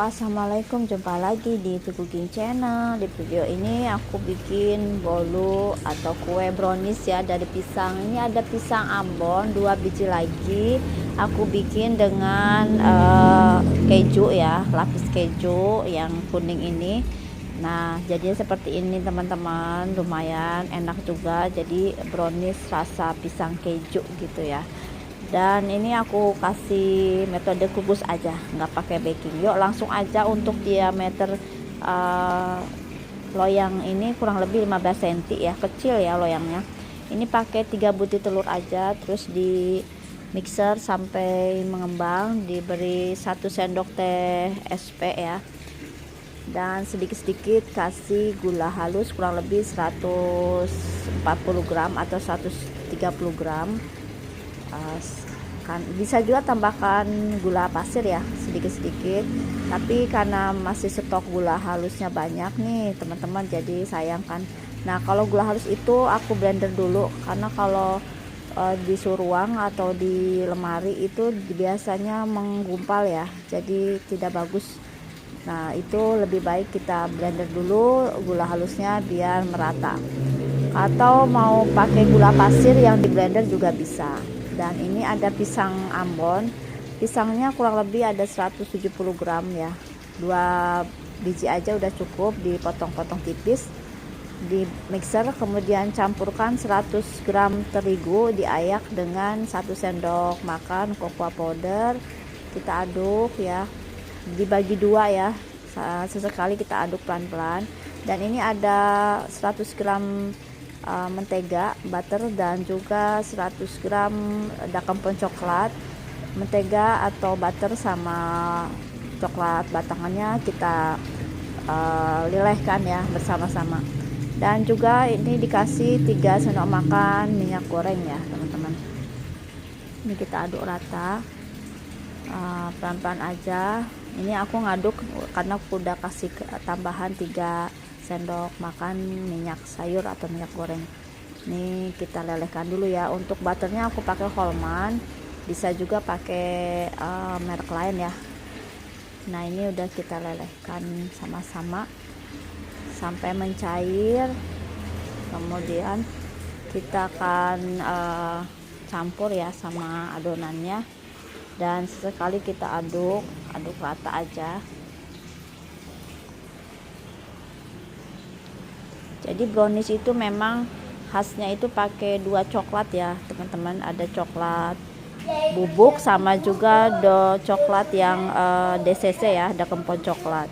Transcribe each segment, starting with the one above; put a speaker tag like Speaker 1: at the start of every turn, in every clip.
Speaker 1: Assalamualaikum, jumpa lagi di The Cooking Channel. Di video ini aku bikin bolu atau kue brownies ya dari pisang. Ini ada pisang Ambon 2 biji lagi. Aku bikin dengan keju ya, lapis keju yang kuning ini. Nah, jadinya seperti ini teman-teman, lumayan enak juga. Jadi brownies rasa pisang keju gitu ya. Dan ini aku kasih metode kukus aja, nggak pakai baking. Yuk langsung aja. Untuk diameter loyang ini kurang lebih 15 cm ya, kecil ya loyangnya. Ini pakai 3 butir telur aja, terus di mixer sampai mengembang, diberi 1 sendok teh SP ya, dan sedikit-sedikit kasih gula halus kurang lebih 140 gram atau 130 gram. Kan bisa juga tambahkan gula pasir ya, sedikit-sedikit, tapi karena masih stok gula halusnya banyak nih teman-teman, jadi sayangkan. Nah, kalau gula halus itu aku blender dulu, karena kalau di suhu ruang atau di lemari itu biasanya menggumpal ya, jadi tidak bagus. Nah, itu lebih baik kita blender dulu gula halusnya biar merata, atau mau pakai gula pasir yang di blender juga bisa. Dan ini ada pisang Ambon, pisangnya kurang lebih ada 170 gram ya, 2 biji aja udah cukup, dipotong-potong tipis, di mixer. Kemudian campurkan 100 gram terigu, diayak dengan 1 sendok makan cocoa powder. Kita aduk ya, dibagi 2 ya, sesekali kita aduk pelan-pelan. Dan ini ada 100 gram mentega butter, dan juga 100 gram daun coklat. Mentega atau butter sama coklat batangannya kita lelehkan ya bersama-sama. Dan juga ini dikasih 3 sendok makan minyak goreng ya teman-teman. Ini kita aduk rata, pelan-pelan aja. Ini aku ngaduk karena aku udah kasih tambahan 3 sendok makan minyak sayur atau minyak goreng. Ini kita lelehkan dulu ya. Untuk butternya aku pakai Holman, bisa juga pakai merek lain ya. Nah, ini udah kita lelehkan sama-sama sampai mencair. Kemudian kita akan campur ya sama adonannya, dan sesekali kita aduk rata aja. Jadi brownies itu memang khasnya itu pakai 2 coklat ya teman-teman, ada coklat bubuk sama juga coklat yang DCC ya, ada kempon coklat.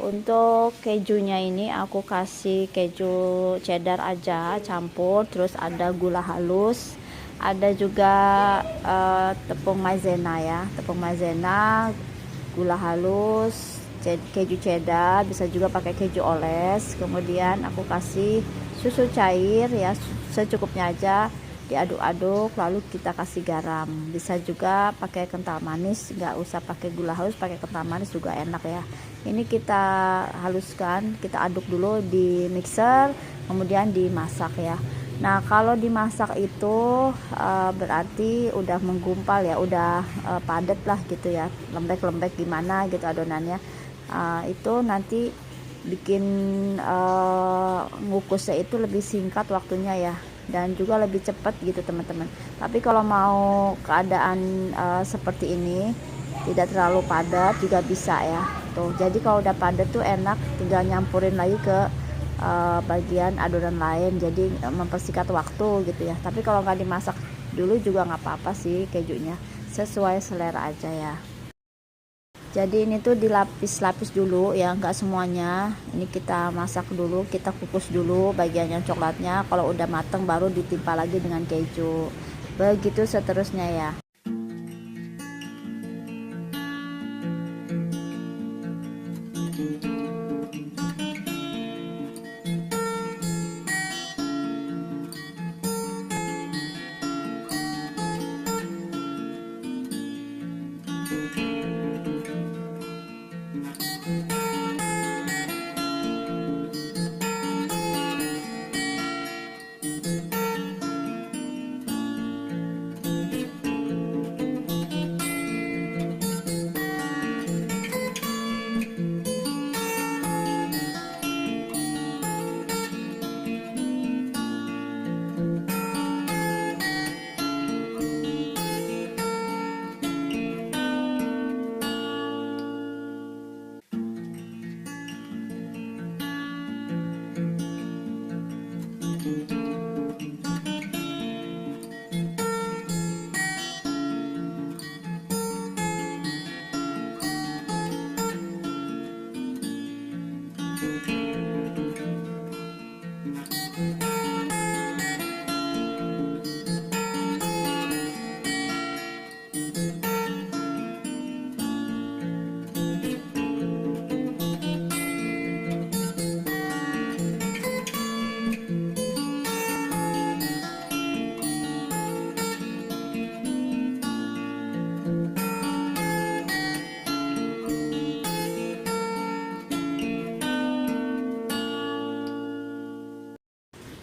Speaker 1: Untuk kejunya ini aku kasih keju cheddar aja campur, terus ada gula halus, ada juga tepung maizena ya, tepung maizena, gula halus, keju cheddar, bisa juga pakai keju oles. Kemudian aku kasih susu cair ya, secukupnya aja, diaduk-aduk, lalu kita kasih garam. Bisa juga pakai kental manis, nggak usah pakai gula halus, pakai kental manis juga enak ya. Ini kita haluskan, kita aduk dulu di mixer, kemudian dimasak ya. Nah, kalau dimasak itu berarti udah menggumpal ya, udah padat lah gitu ya, lembek-lembek gimana gitu adonannya. Itu nanti bikin ngukusnya itu lebih singkat waktunya ya, dan juga lebih cepat gitu teman-teman. Tapi kalau mau keadaan seperti ini, tidak terlalu padat juga bisa ya tuh. Jadi kalau udah padat tuh enak, tinggal nyampurin lagi ke bagian adonan lain, jadi mempersingkat waktu gitu ya. Tapi kalau nggak dimasak dulu juga nggak apa-apa sih kejunya, sesuai selera aja ya. Jadi ini tuh dilapis-lapis dulu ya, nggak semuanya. Ini kita masak dulu, kita kukus dulu bagian yang coklatnya. Kalau udah mateng baru ditimpa lagi dengan keju. Begitu seterusnya ya.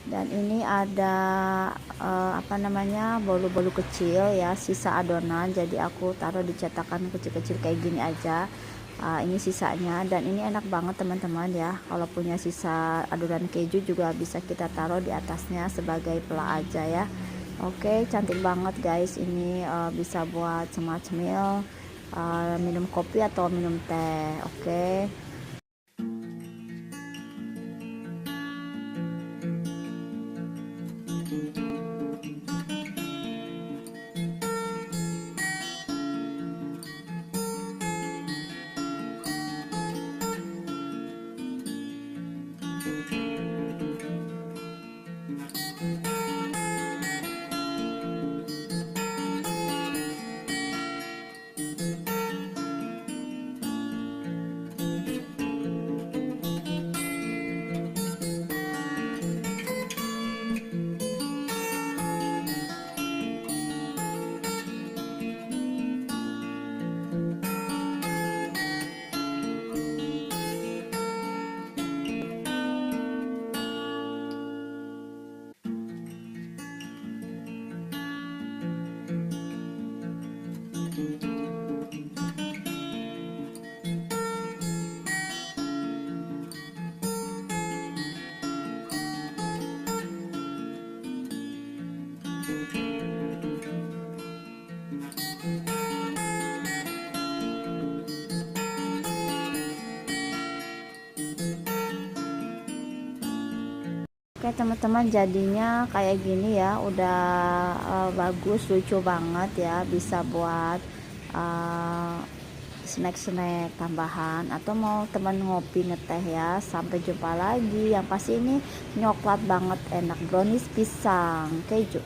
Speaker 1: Dan ini ada apa namanya, bolu-bolu kecil ya, sisa adonan. Jadi aku taruh di cetakan kecil-kecil kayak gini aja. Ini sisanya, dan ini enak banget teman-teman ya. Kalau punya sisa adonan keju juga bisa kita taruh di atasnya sebagai pelak aja ya. Oke, cantik banget guys. Ini bisa buat semacam minum kopi atau minum teh. Oke. Oke teman-teman, jadinya kayak gini ya, udah bagus, lucu banget ya, bisa buat snack-snack tambahan atau mau teman ngopi ngeteh ya. Sampai jumpa lagi, yang pasti ini nyoklat banget, enak, brownies pisang keju.